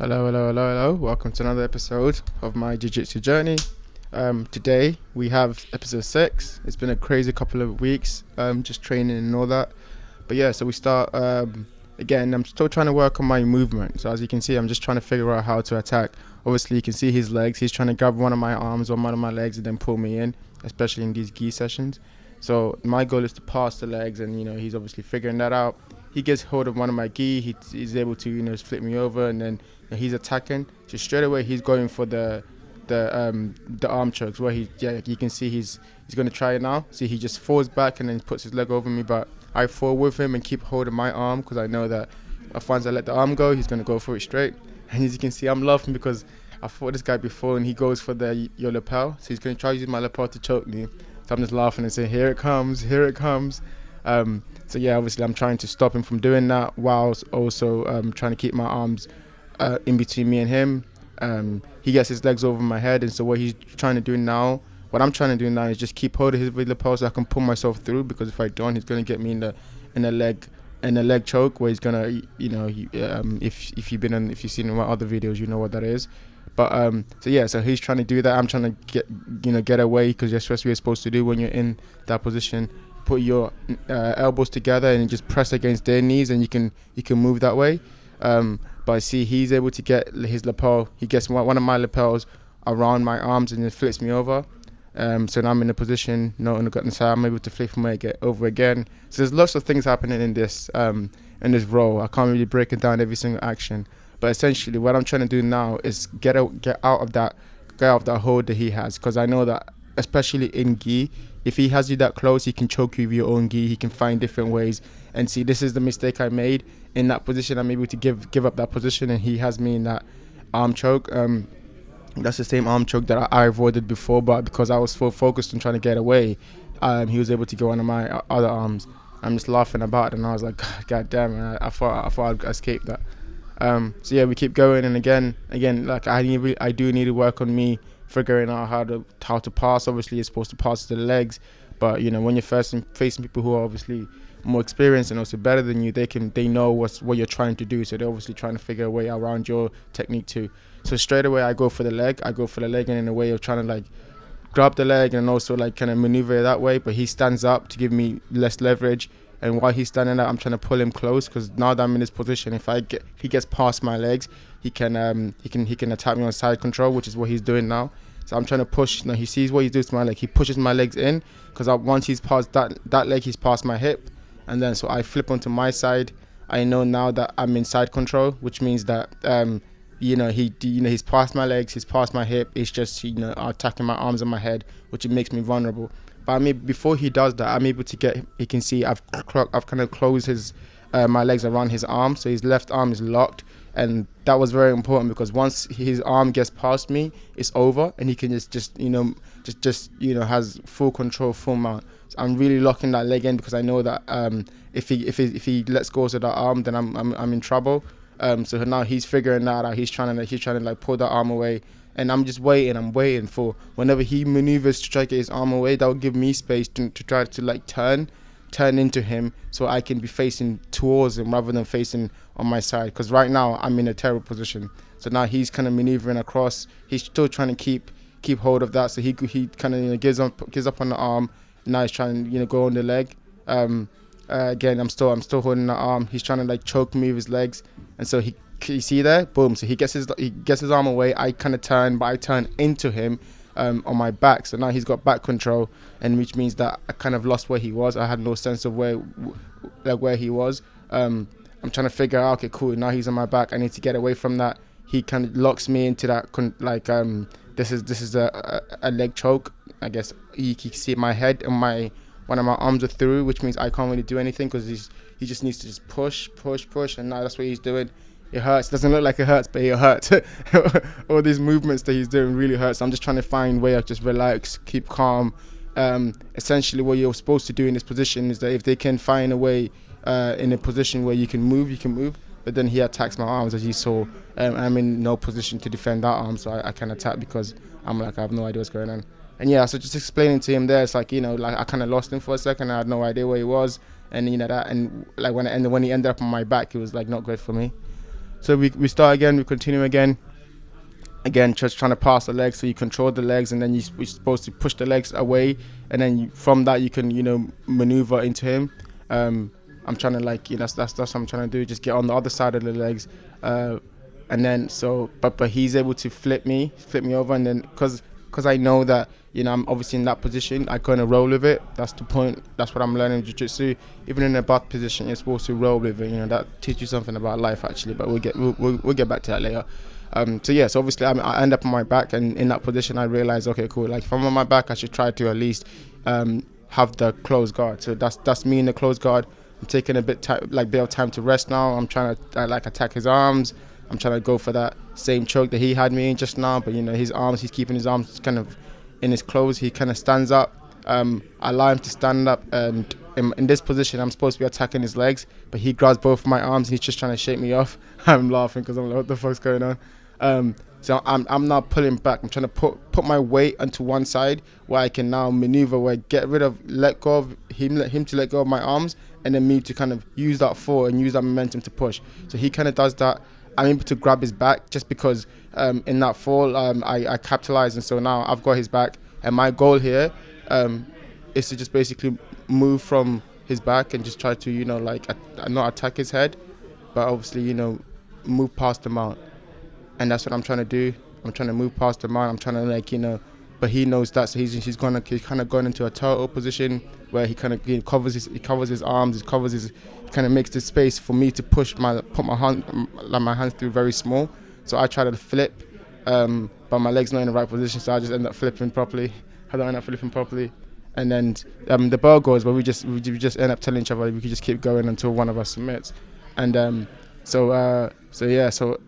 Hello. Welcome to another episode of my jiu-jitsu journey. Today we have episode 6. It's been a crazy couple of weeks, just training and all that. But yeah, so we start again. I'm still trying to work on my movement. So as you can see, I'm just trying to figure out how to attack. Obviously, you can see his legs. He's trying to grab one of my arms or one of my legs and then pull me in, especially in these gi sessions. So my goal is to pass the legs, and he's obviously figuring that out. He gets hold of one of my gi. He's able to flip me over, and then he's attacking. So straight away he's going for the arm chokes, where you can see he's going to try it now. See, he just falls back and then puts his leg over me, but I fall with him and keep holding my arm because I know that once I let the arm go, he's going to go for it straight. And as you can see, I'm laughing because I fought this guy before and he goes for your lapel. So he's going to try to use my lapel to choke me. So I'm just laughing and saying, here it comes. So yeah, obviously I'm trying to stop him from doing that, whilst also trying to keep my arms in between me and him. He gets his legs over my head, and so what I'm trying to do now is just keep holding his lapel so I can pull myself through, because if I don't, he's going to get me in a leg choke, where he's gonna, if you've seen my other videos, you know what that is. But so he's trying to do that. I'm trying to get away, because that's what you're supposed to do when you're in that position. Put your elbows together and just press against their knees, and you can move that way. But I see he's able to get his lapel. He gets one of my lapels around my arms and then flips me over. So now I'm in a position, not on the side. I'm able to flip him over again. So there's lots of things happening in this role. I can't really break it down every single action. But essentially, what I'm trying to do now is get out of that hold that he has, because I know that, especially in gi, if he has you that close, he can choke you with your own gi. He can find different ways. And see, this is the mistake I made in that position. I'm able to give up that position, and he has me in that arm choke. That's the same arm choke that I avoided before, but because I was so focused on trying to get away, he was able to go on my other arms. I'm just laughing about it, and I was like, God damn it! I thought I'd escape that. So yeah, we keep going, and again, like I do need to work on me figuring out how to pass. Obviously, you're supposed to pass to the legs, but when you're first facing people who are obviously more experienced and also better than you, they know what you're trying to do. So they're obviously trying to figure a way around your technique too. So straight away, I go for the leg, and in a way of trying to like grab the leg and also like kind of maneuver it that way. But he stands up to give me less leverage. And while he's standing up, I'm trying to pull him close, because now that I'm in this position, if he gets past my legs, he can attack me on side control, which is what he's doing now. So I'm trying to push. He sees what he's doing to my leg. He pushes my legs in, because once he's past that leg, he's past my hip, and then so I flip onto my side. I know now that I'm in side control, which means that he's past my legs, he's past my hip. It's just attacking my arms and my head, which makes me vulnerable. But before he does that, I'm able to get. You can see I've kind of closed my legs around his arm, so his left arm is locked, and that was very important, because once his arm gets past me, it's over, and he can just has full control, full mount. So I'm really locking that leg in, because I know that if he lets go of that arm, then I'm in trouble. So now he's figuring that out. He's trying to like pull that arm away. And I'm just waiting. I'm waiting for whenever he maneuvers to try to get his arm away. That will give me space to try to like turn into him, so I can be facing towards him rather than facing on my side. Because right now I'm in a terrible position. So now he's kind of maneuvering across. He's still trying to keep hold of that. So he kind of gives up on the arm. Now he's trying to go on the leg. Again, I'm still holding the arm. He's trying to like choke me with his legs, and so you see there, boom. So he gets his arm away. I kind of turn, but I turn into him on my back. So now he's got back control, and which means that I kind of lost where he was. I had no sense of where he was. I'm trying to figure out. Okay, cool. Now he's on my back. I need to get away from that. He kind of locks me into that. This is a leg choke. I guess you can see my head and one of my arms are through, which means I can't really do anything, because he just needs to just push, and now that's what he's doing. It hurts. It doesn't look like it hurts, but it hurts. All these movements that he's doing really hurts. I'm just trying to find a way of just relax, keep calm. Essentially, what you're supposed to do in this position is that if they can find a way in a position where you can move. But then he attacks my arms, as you saw. I'm in no position to defend that arm, so I can attack, because I'm like, I have no idea what's going on. And yeah, so just explaining to him there, it's like, like I kind of lost him for a second. I had no idea where he was, and that, and like when he ended up on my back, it was like not good for me. So we start again, we continue again. Again, just trying to pass the legs, so you control the legs, and then you're supposed to push the legs away, and then from that you can maneuver into him. I'm trying to that's what I'm trying to do, just get on the other side of the legs, and then but he's able to flip me over, and then because I know that I'm obviously in that position, I kind of roll with it. That's the point. That's what I'm learning in jiu-jitsu. Even in a back position, you're supposed to roll with it. That teaches you something about life actually. But we'll get back to that later. So obviously I end up on my back, and in that position I realize, okay, cool. Like if I'm on my back, I should try to at least have the closed guard. So that's me in the closed guard. I'm taking a bit of time to rest now. I'm trying to attack his arms. I'm trying to go for that same choke that he had me in just now. But his arms, he's keeping his arms kind of in his clothes. He kind of stands up. I allow him to stand up, and in this position I'm supposed to be attacking his legs, but he grabs both of my arms and he's just trying to shake me off. I'm laughing because I'm like, what the fuck's going on? So I'm now pulling back. I'm trying to put my weight onto one side where I can now maneuver, where let go of him to let go of my arms, and then me to kind of use that fall and use that momentum to push. So he kind of does that. I'm able to grab his back just because in that fall I capitalized, and so now I've got his back. And my goal here is to just basically move from his back and just try to not attack his head, but obviously move past the mount. And that's what I'm trying to do. I'm trying to move past the mount. I'm trying to but he knows that, so he's kind of going into a turtle position where he kind of covers his arms, he kind of makes the space for me to put my hands through very small. So I try to flip, but my leg's not in the right position, so I just end up flipping properly. And then the bell goes, but we just end up telling each other we could just keep going until one of us submits. And so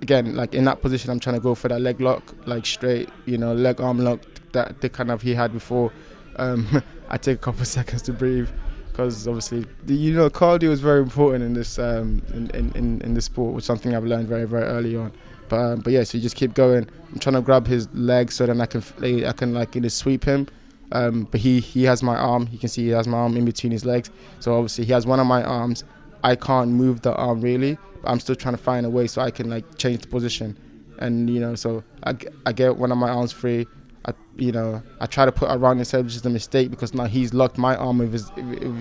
again, like in that position, I'm trying to go for that leg lock, like straight, leg arm lock that the kind of he had before. I take a couple of seconds to breathe, because obviously cardio is very important in this in this sport, which is something I've learned very, very early on. But yeah, so you just keep going. I'm trying to grab his leg so then I can sweep him. But he has my arm. You can see he has my arm in between his legs. So obviously he has one of my arms. I can't move the arm really, but I'm still trying to find a way so I can change the position. And so I get one of my arms free. I try to put around his head, which is a mistake because now he's locked my arm with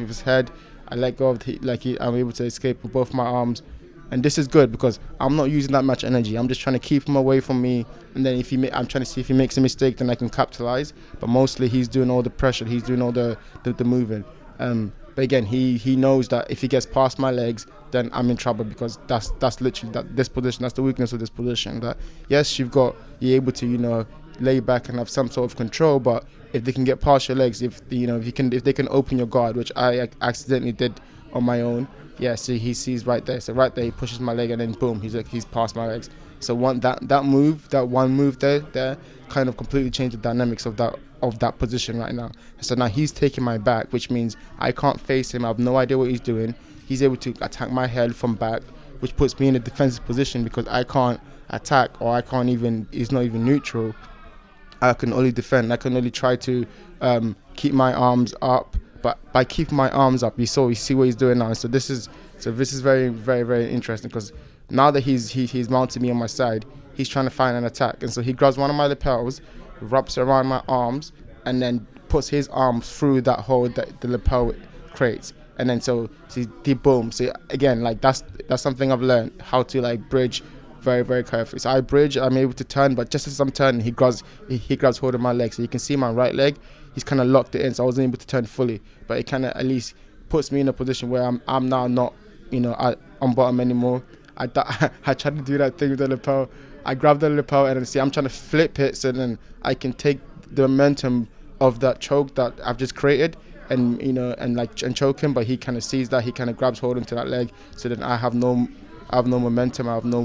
his head. I let go of I'm able to escape with both my arms. And this is good because I'm not using that much energy. I'm just trying to keep him away from me. And then I'm trying to see if he makes a mistake, then I can capitalize. But mostly he's doing all the pressure. He's doing all the moving. But again, he knows that if he gets past my legs, then I'm in trouble, because that's literally this position. That's the weakness of this position. That yes, you're able to lay back and have some sort of control, but if they can get past your legs, if they can open your guard, which I accidentally did on my own. Yeah, so he sees right there. So right there, he pushes my leg, and then boom, he's past my legs. So that one move there kind of completely changed the dynamics of that position right now. So now he's taking my back, which means I can't face him. I have no idea what he's doing. He's able to attack my head from back, which puts me in a defensive position because I can't attack, or he's not even neutral. I can only defend. I can only try to keep my arms up. But by keeping my arms up, you see what he's doing now. So this is very, very, very interesting, because now that he's mounted me on my side, he's trying to find an attack. And so he grabs one of my lapels, wraps it around my arms, and then puts his arm through that hole that the lapel creates. And then so boom. So again, that's something I've learned, how to bridge very, very carefully. So I bridge, I'm able to turn, but just as I'm turning, he grabs hold of my leg. So you can see my right leg, he's kind of locked it in, so I wasn't able to turn fully. But it kind of at least puts me in a position where I'm now not on bottom anymore. I tried to do that thing with the lapel. I grab the lapel and then I'm trying to flip it so then I can take the momentum of that choke that I've just created and choke him. But he kind of sees that, he kind of grabs hold into that leg, so then I have no momentum. I have no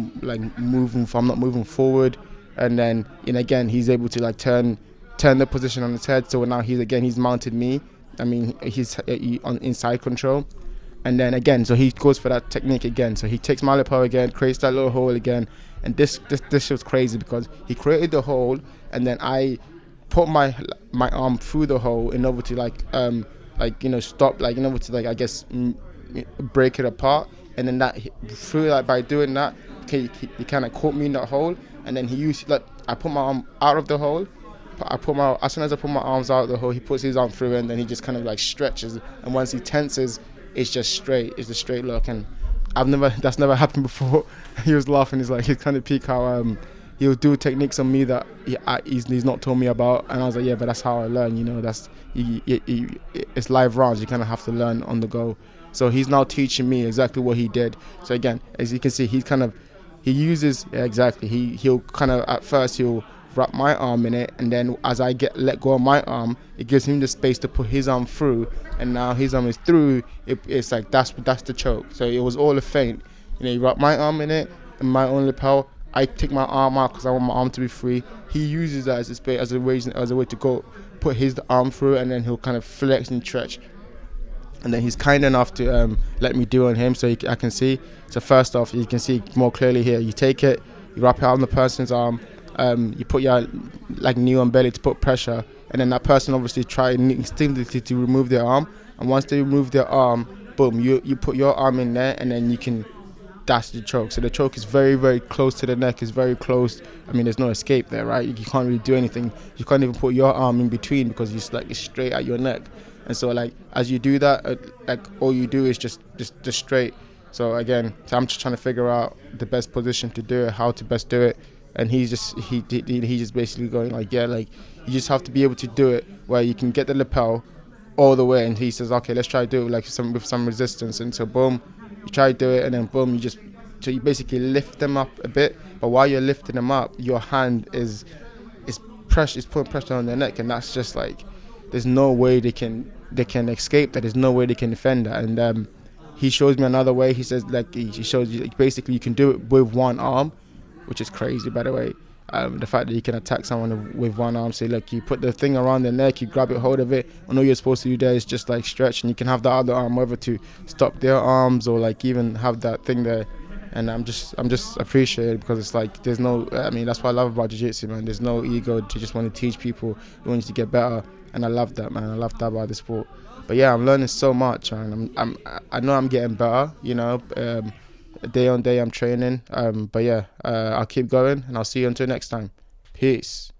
moving. I'm not moving forward. And then again, he's able to turn the position on his head. So now he's mounted me. I mean, he's on inside control. And then again, so he goes for that technique again. So he takes my lapel again, creates that little hole again. And this was crazy because he created the hole, and then I put my arm through the hole in order to stop, in order to I guess break it apart. and then through like by doing that, okay, he kind of caught me in that hole, and then he used like I put my arm out of the hole. As soon as I put my arms out of the hole, he puts his arm through it, and then he just kind of like stretches. And once he tenses, it's just straight. It's a straight look, and that's never happened before. He was laughing. He's kind of peak how he'll do techniques on me that he's not told me about, and I was like, yeah, but that's how I learn. You know, it's live rounds. You kind of have to learn on the go. So he's now teaching me exactly what he did. So again, as you can see, he uses exactly. He'll kind of at first he'll wrap my arm in it, and then as I let go of my arm, it gives him the space to put his arm through, and now his arm is through. It's like that's the choke. So it was all a feint. You know, he wrapped my arm in it and my own lapel. I take my arm out because I want my arm to be free. He uses that as a space, as a way to go put his arm through, and then he'll kind of flex and stretch. And then he's kind enough to let me do on him, so I can see. So first off, you can see more clearly here. You take it, you wrap it on the person's arm. You put your knee on belly to put pressure, and then that person obviously try instinctively to remove their arm, and once they remove their arm, boom, you put your arm in there, and then you can dash the choke. So the choke is very, very close to the neck, is very close. I mean, there's no escape there, right? You can't really do anything. You can't even put your arm in between because it's straight at your neck. And so like as you do that, all you do is just straight. So again, I'm just trying to figure out the best position to do it, how to best do it. And he's just basically going like, yeah, like you just have to be able to do it where you can get the lapel all the way. And he says, okay, let's try to do it like with some resistance. And so boom, you try to do it, and then boom, so you basically lift them up a bit. But while you're lifting them up, your hand is putting pressure on their neck, and that's just like there's no way they can escape that. There's no way they can defend that. And he shows me another way. He says like he shows you like, basically you can do it with one arm, which is crazy, by the way. The fact that you can attack someone with one arm. So like you put the thing around their neck, you grab it, hold of it, and all you're supposed to do there is just like stretch, and you can have the other arm over to stop their arms, or like even have that thing there. And I'm just appreciated because it's like there's no, I mean, that's what I love about jiu-jitsu, man. There's no ego. You just want to teach people, you want you to get better, and I love that, man. I love that about the sport. But yeah, I'm learning so much, man. I know I'm getting better, you know. Day on day I'm training, but yeah, I'll keep going, and I'll see you until next time. Peace.